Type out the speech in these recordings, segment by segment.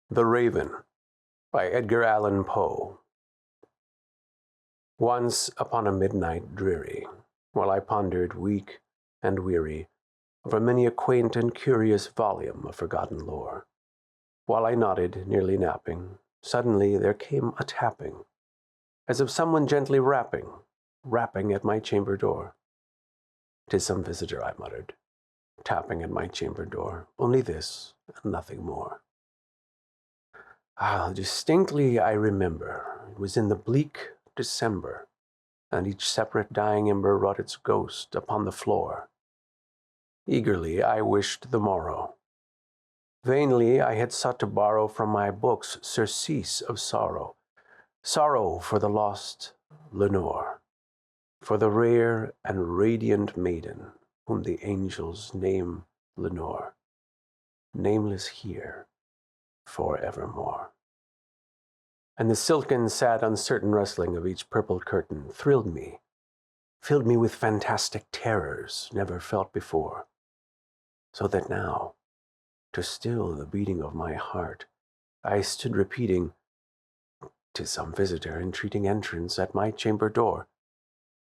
The Raven by Edgar Allan Poe. Once upon a midnight dreary, while I pondered weak and weary over many a quaint and curious volume of forgotten lore, while I nodded, nearly napping, suddenly there came a tapping, as of someone gently rapping at my chamber door. "'Tis some visitor," I muttered, tapping at my chamber door, only this and nothing more. Distinctly I remember, it was in the bleak December, and each separate dying ember wrought its ghost upon the floor. Eagerly I wished the morrow. Vainly I had sought to borrow from my books surcease of sorrow, sorrow for the lost Lenore, for the rare and radiant maiden whom the angels name Lenore, nameless here forevermore. And the silken, sad, uncertain rustling of each purple curtain thrilled me, filled me with fantastic terrors never felt before, so that now, to still the beating of my heart, I stood repeating, "'Tis some visitor entreating entrance at my chamber door,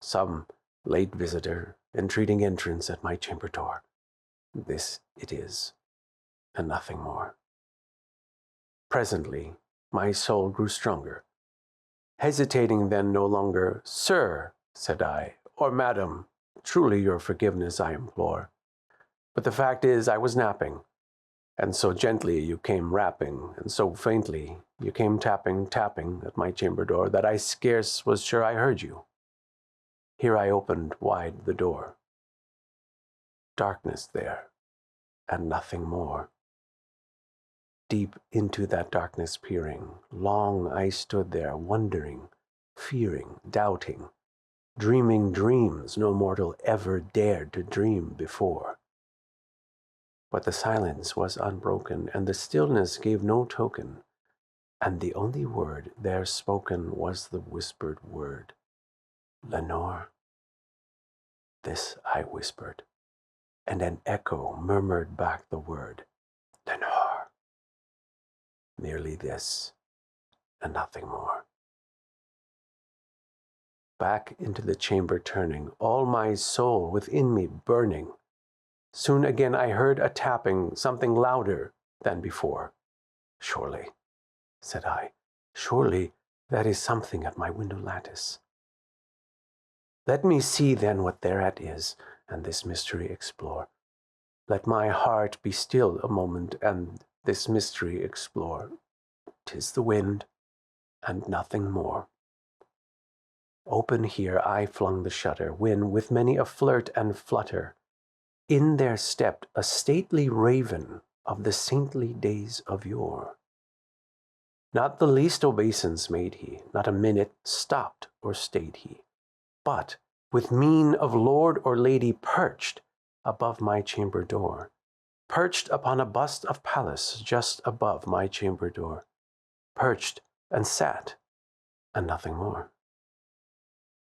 some late visitor entreating entrance at my chamber door. This it is, and nothing more." Presently, my soul grew stronger. Hesitating then no longer, "Sir," said I, "or madam, truly your forgiveness I implore. But the fact is I was napping, and so gently you came rapping, and so faintly you came tapping at my chamber door, that I scarce was sure I heard you." Here I opened wide the door. Darkness there, and nothing more. Deep into that darkness peering, long I stood there, wondering, fearing, doubting, dreaming dreams no mortal ever dared to dream before. But the silence was unbroken, and the stillness gave no token, and the only word there spoken was the whispered word, "Lenore." This I whispered, and an echo murmured back the word, "Lenore." Merely this, and nothing more. Back into the chamber turning, all my soul within me burning, soon again I heard a tapping, something louder than before. "Surely," said I, "surely that is something at my window lattice. Let me see then what thereat is, and this mystery explore. Let my heart be still a moment, and this mystery explore. 'Tis the wind, and nothing more." Open here I flung the shutter, when, with many a flirt and flutter, in there stepped a stately raven of the saintly days of yore. Not the least obeisance made he, not a minute stopped or stayed he, but, with mien of lord or lady, perched above my chamber door, perched upon a bust of Pallas just above my chamber door, perched and sat, and nothing more.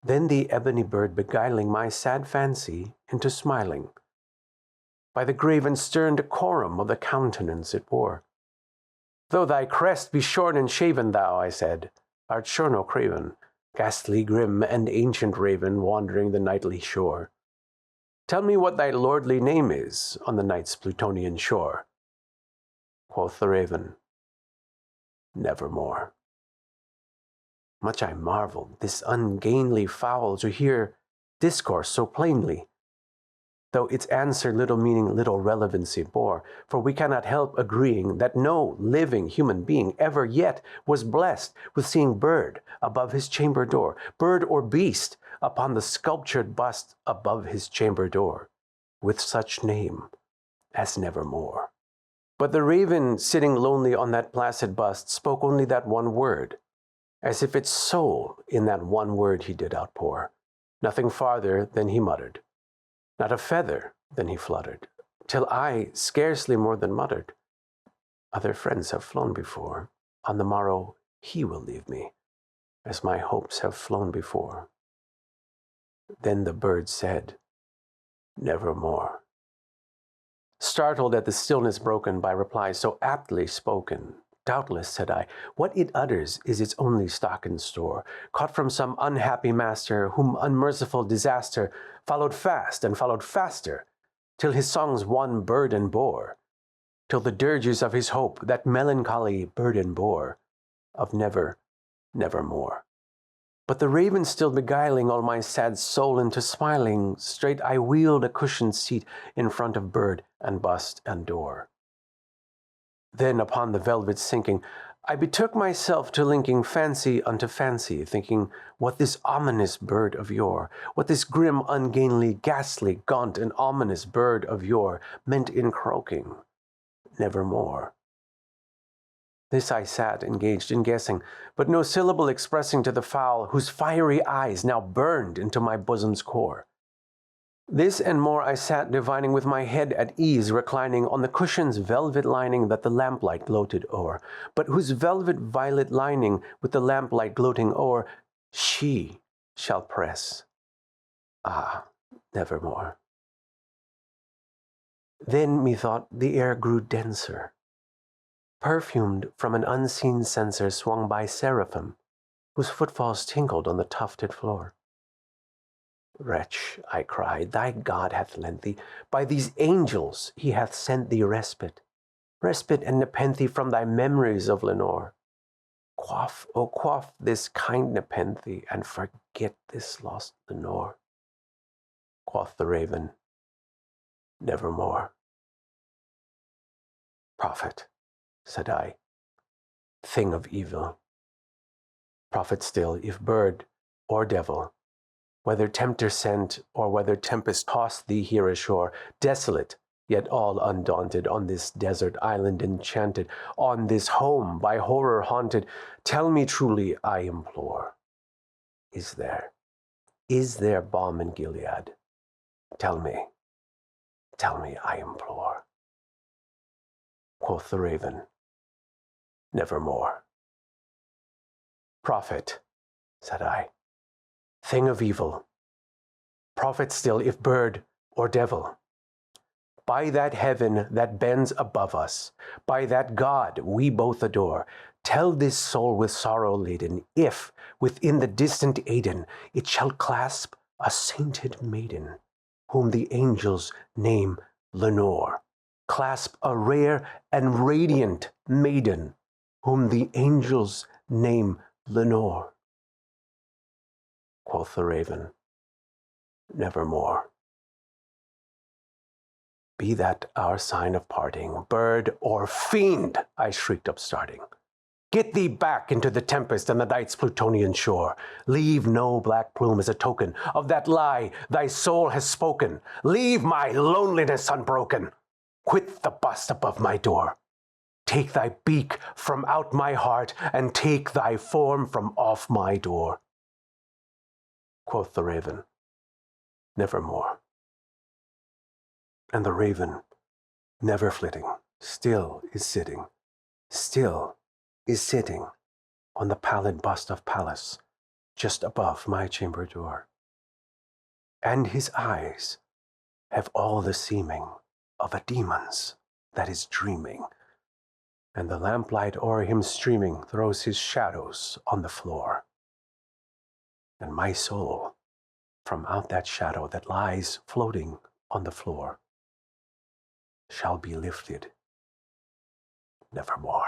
Then the ebony bird beguiling my sad fancy into smiling, by the grave and stern decorum of the countenance it wore. "Though thy crest be shorn and shaven, thou," I said, "art sure no craven, ghastly, grim, and ancient raven wandering the nightly shore. Tell me what thy lordly name is on the night's Plutonian shore." Quoth the raven, "Nevermore." Much I marveled, this ungainly fowl to hear discourse so plainly, though its answer little meaning, little relevancy bore, for we cannot help agreeing that no living human being ever yet was blessed with seeing bird above his chamber door, bird or beast upon the sculptured bust above his chamber door, with such name as Nevermore. But the raven, sitting lonely on that placid bust, spoke only that one word, as if its soul in that one word he did outpour. Nothing farther than he muttered, not a feather than he fluttered, till I scarcely more than muttered, "Other friends have flown before, on the morrow he will leave me, as my hopes have flown before." Then the bird said, "Nevermore." Startled at the stillness broken by reply so aptly spoken, Doubtless, said I, what it utters is its only stock and store, caught from some unhappy master, whom unmerciful disaster followed fast and followed faster, till his songs one burden bore, till the dirges of his hope that melancholy burden bore, of never, nevermore. But the raven still beguiling all my sad soul into smiling, straight I wheeled a cushioned seat in front of bird and bust and door. Then upon the velvet sinking, I betook myself to linking fancy unto fancy, thinking what this ominous bird of yore, what this grim, ungainly, ghastly, gaunt, and ominous bird of yore meant in croaking, nevermore. This I sat engaged in guessing, but no syllable expressing to the fowl, whose fiery eyes now burned into my bosom's core. This and more I sat divining with my head at ease, reclining on the cushion's velvet lining that the lamplight gloated o'er, but whose velvet violet lining with the lamplight gloating o'er, she shall press. Ah, nevermore. Then, methought, the air grew denser, perfumed from an unseen censer swung by seraphim, whose footfalls tinkled on the tufted floor. Wretch, I cried, thy God hath lent thee, by these angels he hath sent thee respite and nepenthe from thy memories of Lenore. Quaff, oh quaff this kind nepenthe, and forget this lost Lenore. Quoth the raven, nevermore. Prophet, said I, thing of evil. Prophet still, if bird or devil, whether tempter sent, or whether tempest tossed thee here ashore, desolate, yet all undaunted, on this desert island enchanted, on this home by horror haunted, tell me truly, I implore, is there balm in Gilead? Tell me, I implore. Quoth the raven, nevermore. Prophet, said I, thing of evil, prophet still, if bird or devil, by that heaven that bends above us, by that God we both adore, tell this soul with sorrow laden, if within the distant Aidenn it shall clasp a sainted maiden, whom the angels name Lenore, clasp a rare and radiant maiden, whom the angels name Lenore. Quoth the raven, nevermore. Be that our sign of parting, bird or fiend, I shrieked upstarting. Get thee back into the tempest and the night's Plutonian shore. Leave no black plume as a token of that lie thy soul has spoken. Leave my loneliness unbroken. Quit the bust above my door. Take thy beak from out my heart, and take thy form from off my door. Quoth the raven, nevermore. And the raven, never flitting, still is sitting on the pallid bust of Pallas, just above my chamber door. And his eyes have all the seeming of a demon's that is dreaming, and the lamplight o'er him streaming throws his shadows on the floor. And my soul, from out that shadow that lies floating on the floor, shall be lifted nevermore.